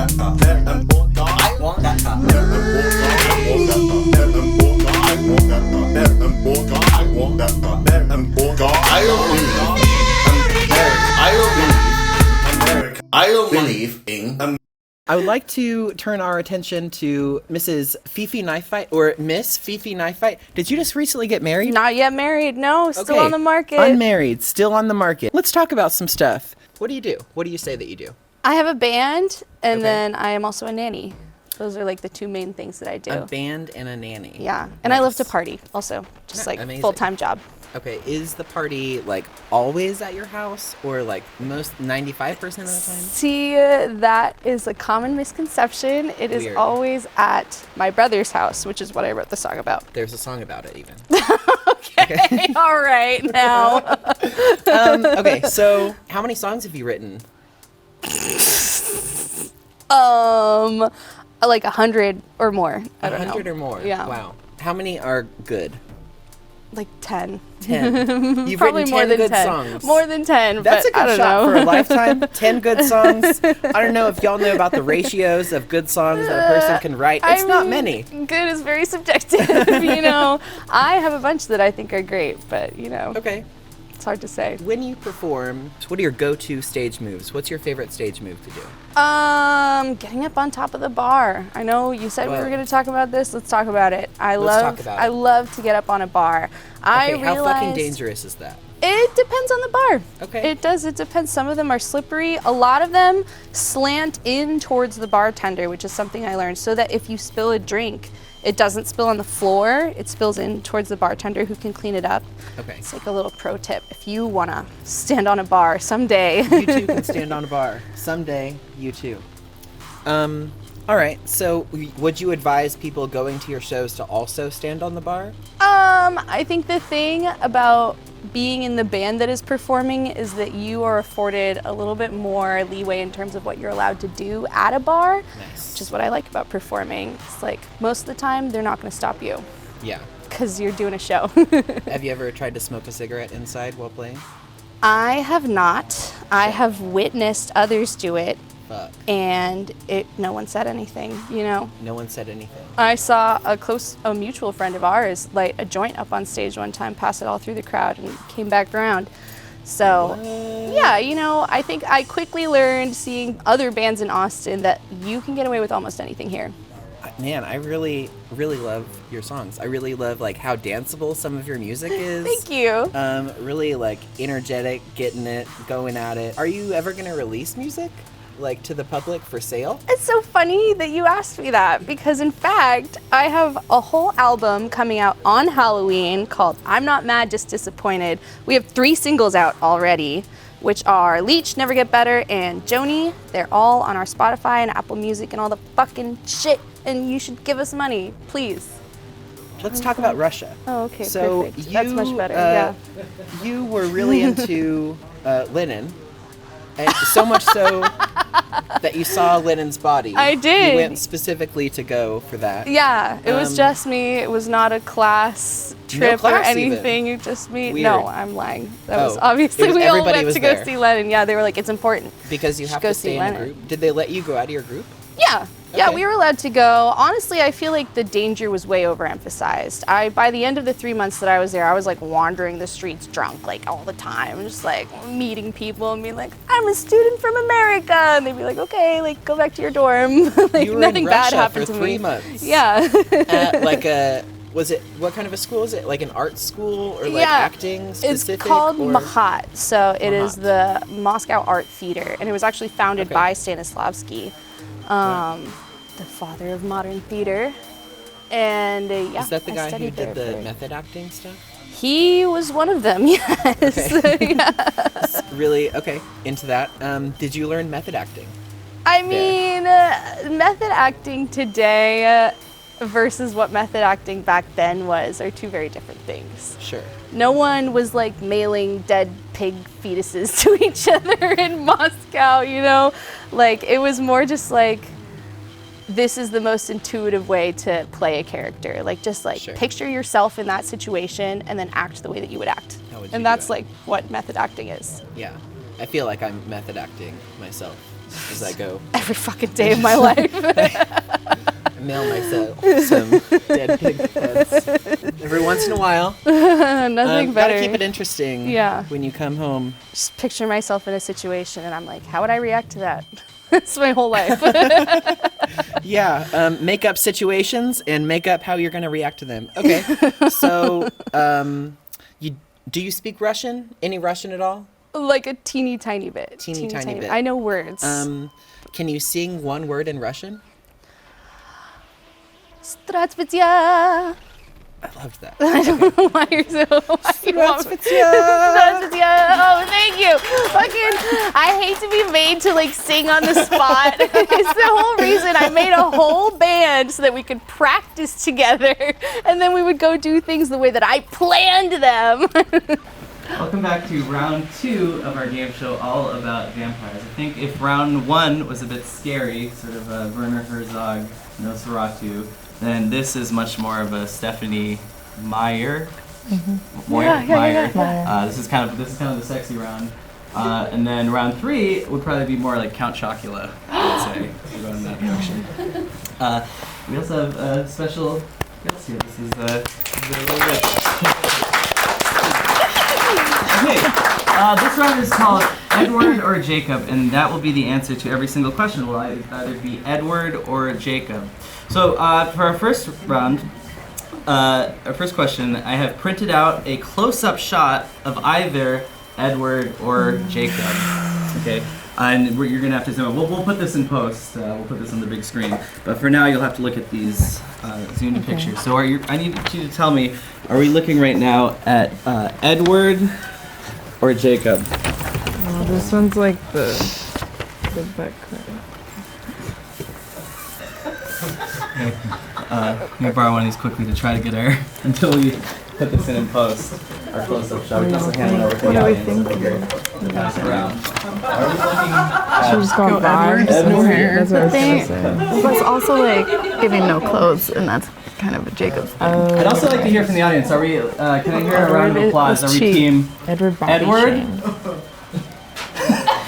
that car. I want that car. I don't believe in America. I would like to turn our attention to Mrs. Fifi Knife Fight, or Miss Fifi Knife Fight. Did you just recently get married? Not yet married, no, still on the market. Unmarried, still on the market. Let's talk about some stuff. What do you do? What do you say that you do? I have a band, and then I am also a nanny. Those are like the two main things that I do. A band and a nanny. Yeah, and I love to party also, just like amazing. Full-time job. Okay, is the party like always at your house or like most 95% of the time? See, that is a common misconception. It is always at my brother's house, which is what I wrote the song about. There's a song about it even. Okay, all right now. Okay, so how many songs have you written? Like 100 or more. I don't know. 100 or more? Yeah. Wow. How many are good? Like 10. 10. You've Probably written 10 more than good 10. songs. More than 10. That's but a I good don't shot know. for a lifetime. 10 good songs. I don't know if y'all know about the ratios of good songs that a person can write. It's not many. Good is very subjective, you know. I have a bunch that I think are great, but, you know. Okay. It's hard to say. When you perform, what are your go-to stage moves? What's your favorite stage move to do? Getting up on top of the bar. I know you said we were going to talk about this. Let's talk about it. I love to get up on a bar. Okay, how fucking dangerous is that? It depends on the bar. Okay. It does. It depends. Some of them are slippery. A lot of them slant in towards the bartender, which is something I learned, so that if you spill a drink, it doesn't spill on the floor. It spills in towards the bartender who can clean it up. Okay. It's like a little pro tip. If you want to stand on a bar someday. You too can stand on a bar. Someday, you too. All right. So would you advise people going to your shows to also stand on the bar? I think the thing about being in the band that is performing is that you are afforded a little bit more leeway in terms of what you're allowed to do at a bar. Nice. Which is what I like about performing. It's like most of the time they're not going to stop you. Yeah. Because you're doing a show. Have you ever tried to smoke a cigarette inside while playing? I have not. I have witnessed others do it. Fuck. And no one said anything, you know? No one said anything. I saw a mutual friend of ours light a joint up on stage one time, pass it all through the crowd, and came back around. So, yeah, you know, I think I quickly learned seeing other bands in Austin that you can get away with almost anything here. Man, I really, really love your songs. I really love like how danceable some of your music is. Thank you. Really like energetic, getting it, going at it. Are you ever gonna release music? Like to the public for sale? It's so funny that you asked me that because in fact I have a whole album coming out on Halloween called I'm Not Mad, Just Disappointed. We have 3 singles out already, which are Leech, Never Get Better, and Joni. They're all on our Spotify and Apple Music and all the fucking shit, and you should give us money, please. Let's talk about Russia. Oh, okay, so perfect. That's much better, yeah. You were really into Lennon, and so much so that you saw Lennon's body. I did. You went specifically to go for that. Yeah, it was just me. It was not a class trip or anything. It just me. Weird. No, I'm lying. That was obviously we all went to go see Lennon. Yeah, they were like, it's important. Because you have to stay in a group. Did they let you go out of your group? Yeah. Yeah, we were allowed to go. Honestly, I feel like the danger was way overemphasized. By the end of the 3 months that I was there, I was like wandering the streets drunk like all the time, just like meeting people and being like, I'm a student from America. And they'd be like, okay, like go back to your dorm. Like you were nothing in bad Russia happened for to 3 me. months. Yeah. At like what kind of a school is it? Like an art school or like acting specific? It's called Mahat. So it is the Moscow Art Theater. And it was actually founded by Stanislavski. The father of modern theater, and is that the guy who did the method acting stuff? He was one of them. Yes. Okay. Yes. Really? Okay. Into that. Did you learn method acting? I mean, method acting today versus what method acting back then are 2 very different things. Sure. No one was like mailing dead pig fetuses to each other in Moscow, you know? Like it was more just like, this is the most intuitive way to play a character. Like just like picture yourself in that situation and then act the way that you would act. And that's like what method acting is. Yeah. I feel like I'm method acting myself as I go. Every fucking day of my life. Mail myself some dead pig heads every once in a while. Nothing better. Gotta keep it interesting. Yeah. When you come home. Just picture myself in a situation and I'm like, how would I react to that? That's my whole life. Yeah. Make up situations and make up how you're going to react to them. Okay. So, do you speak Russian? Any Russian at all? Like a teeny tiny bit. Teeny tiny bit. I know words. Can you sing one word in Russian? Здравствуйте. I loved that. I don't know why you're so. Здравствуйте. Oh, thank you. Fucking, I hate to be made to like sing on the spot. It's the whole reason I made a whole band so that we could practice together, and then we would go do things the way that I planned them. Welcome back to round 2 of our game show, all about vampires. I think if round 1 was a bit scary, sort of a Werner Herzog, Nosferatu, then this is much more of a Stephanie Meyer. Meyer. This is kind of the sexy round. And then round 3 would probably be more like Count Chocula, I would say, if we go in that direction. We also have special guests here. This is the little bit. Okay, this round is called Edward or Jacob, and that will be the answer to every single question. It will either be Edward or Jacob. So for our first round, our first question, I have printed out a close-up shot of either Edward or Jacob. Okay, and you're gonna have to zoom in. We'll put this in post. We'll put this on the big screen. But for now, you'll have to look at these zoomed pictures. So I need you to tell me: are we looking right now at Edward or Jacob? Oh, this one's like the background. Okay. Let me borrow one of these quickly to try to get our, until we put this in post, our close-up shot. We can also hand it over to the audience. Pass it around. Are we looking at Should just go Edward? Edward? That's what I was They gonna say. was also like giving no clothes, and that's kind of a Jacob thing. I'd also like to hear from the audience. Are we, can I hear a round of applause? Are we team Edward body Edward? shamed.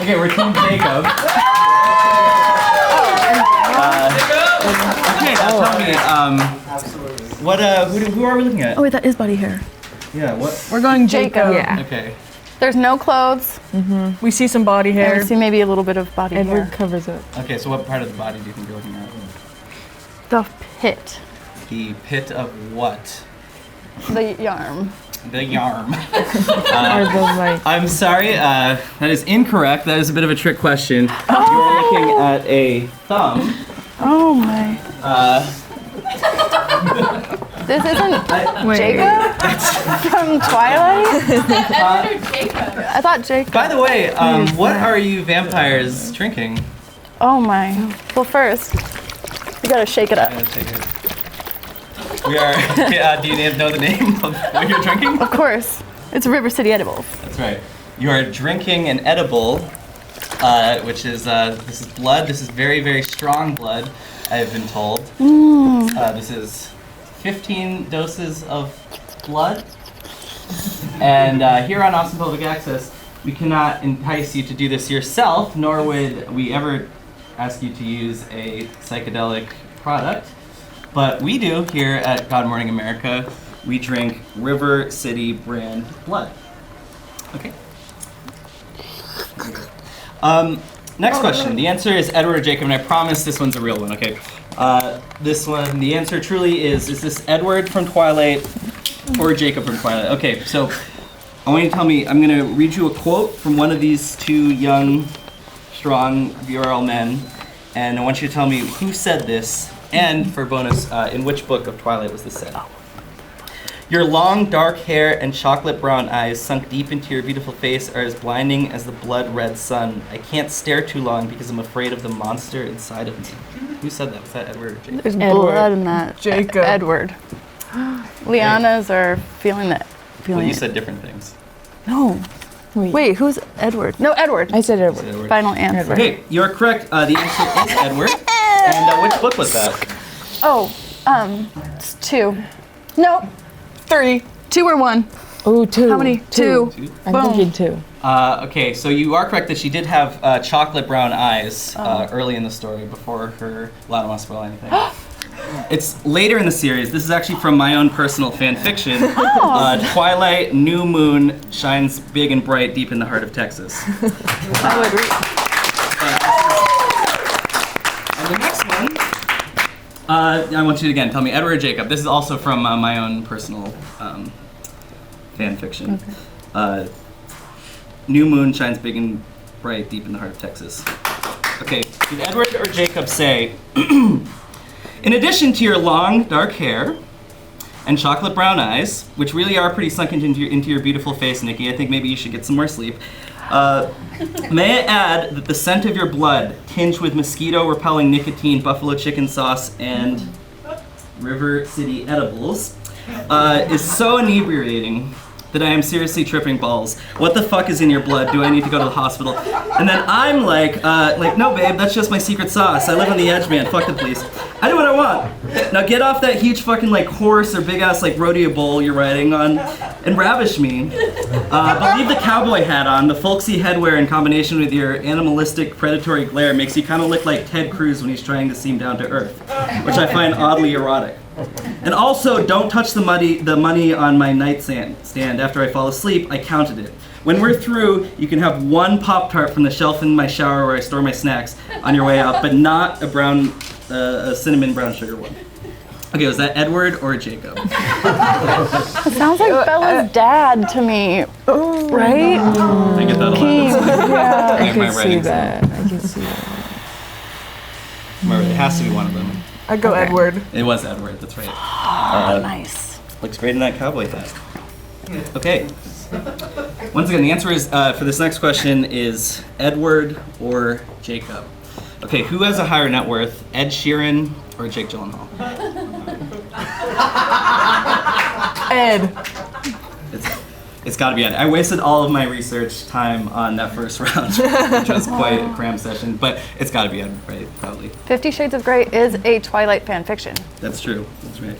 Okay, we're team Jacob. Okay, now tell me, what, who are we looking at? Oh wait, that is body hair. Yeah, what? We're going Jacob. Yeah. Okay. There's no clothes. We see some body I hair. would see maybe a little bit of body Edward hair. covers it. Okay, so what part of the body do you think you're looking at? The pit. The pit of what? The yarm. The yarm. Or the like. I'm sorry, that is incorrect. That is a bit of a trick question. You're looking at a thumb. Oh my. This isn't Jacob from Twilight? I thought Jacob. By the way, what are you vampires drinking? Oh my. Well, first, we gotta shake it up. We are, do you know the name of what you're drinking? Of course. It's River City Edibles. That's right. You are drinking an edible, which is, this is blood. This is very, very strong blood, I have been told. This is 15 doses of blood. And here on Awesome Public Access, we cannot entice you to do this yourself, nor would we ever ask you to use a psychedelic product. But we do here at MOURNING America. We drink River City brand blood. Okay. Next question. The answer is Edward or Jacob, and I promise this one's a real one, okay? This one, the answer truly is this Edward from Twilight or Jacob from Twilight? Okay, so I want you to tell me, I'm going to read you a quote from one of these two young, strong, virile men, and I want you to tell me who said this, and for bonus, in which book of Twilight was this said? Your long, dark hair and chocolate brown eyes sunk deep into your beautiful face are as blinding as the blood-red sun. I can't stare too long because I'm afraid of the monster inside of me. Who said that? Was that Edward or Jacob? There's Edward. blood in that. Jacob. Edward. Liana's are feeling that. Well, Feeling you it. said different things. No. Wait, who's Edward? No, Edward. I said You Edward. said Edward. Final answer. Okay, you're correct. The answer is Edward. And which book was that? Oh, it's 2. No, 3. 2 or 1. Oh, 2. How many? 2. Two. I'm Boom. thinking 2. Okay, so you are correct that she did have chocolate brown eyes early in the story before her. Well, I don't want to spoil anything. It's later in the series. This is actually from my own personal fan fiction. Twilight, new moon shines big and bright deep in the heart of Texas. I would read. And the next one, I want you to again tell me Edward or Jacob. This is also from my own personal fan fiction. Okay. New moon shines big and bright deep in the heart of Texas. Okay, did Edward or Jacob say, in addition to your long, dark hair and chocolate brown eyes, which really are pretty sunk into your beautiful face, Nikki, I think maybe you should get some more sleep. May I add that the scent of your blood, tinged with mosquito-repelling nicotine, buffalo chicken sauce, and River City edibles, is so inebriating that I am seriously tripping balls. What the fuck is in your blood? Do I need to go to the hospital? And then I'm like, no babe, that's just my secret sauce. I live on the edge, man. Fuck the police. I do what I want. Now get off that huge fucking like horse or big ass like rodeo bull you're riding on and ravish me. But leave the cowboy hat on. The folksy headwear in combination with your animalistic predatory glare makes you kind of look like Ted Cruz when he's trying to seem down to earth, which I find oddly erotic. And also, don't touch the money on my nightstand after I fall asleep. I counted it. When we're through, you can have one Pop-Tart from the shelf in my shower where I store my snacks on your way up, but not a cinnamon brown sugar one. Okay, was that Edward or Jacob? It sounds like Bella's dad to me, right? I get that a lot. Yeah, I Like my can see writing that. I can see that. It has to be one of them. I go Edward. It was Edward, that's right. Nice. Looks great in that cowboy hat. Okay. Once again, the answer is for this next question is Edward or Jacob. Okay, who has a higher net worth, Ed Sheeran or Jake Gyllenhaal? Ed. It's got to be Ed. I wasted all of my research time on that first round, which was quite a cram session, but it's got to be Ed, right? Probably. 50 Shades of Grey is a Twilight fan fiction. That's true. That's right.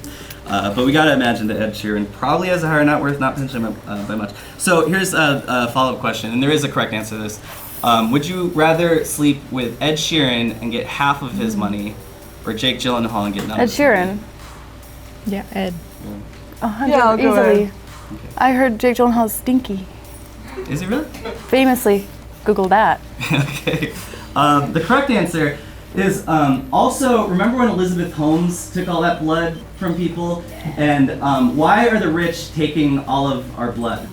But we got to imagine that Ed Sheeran probably has a higher net worth, not potentially by much. So here's a follow-up question, and there is a correct answer to this. Would you rather sleep with Ed Sheeran and get half of his money, or Jake Gyllenhaal and get none? Ed of his Sheeran. Yeah, Ed. 100 Yeah, I'll go easily. Ed. I heard Jake Gyllenhaal's stinky. money? Is he really? Famously. Google that. Okay. The correct answer is also, remember when Elizabeth Holmes took all that blood from people? And why are the rich taking all of our blood?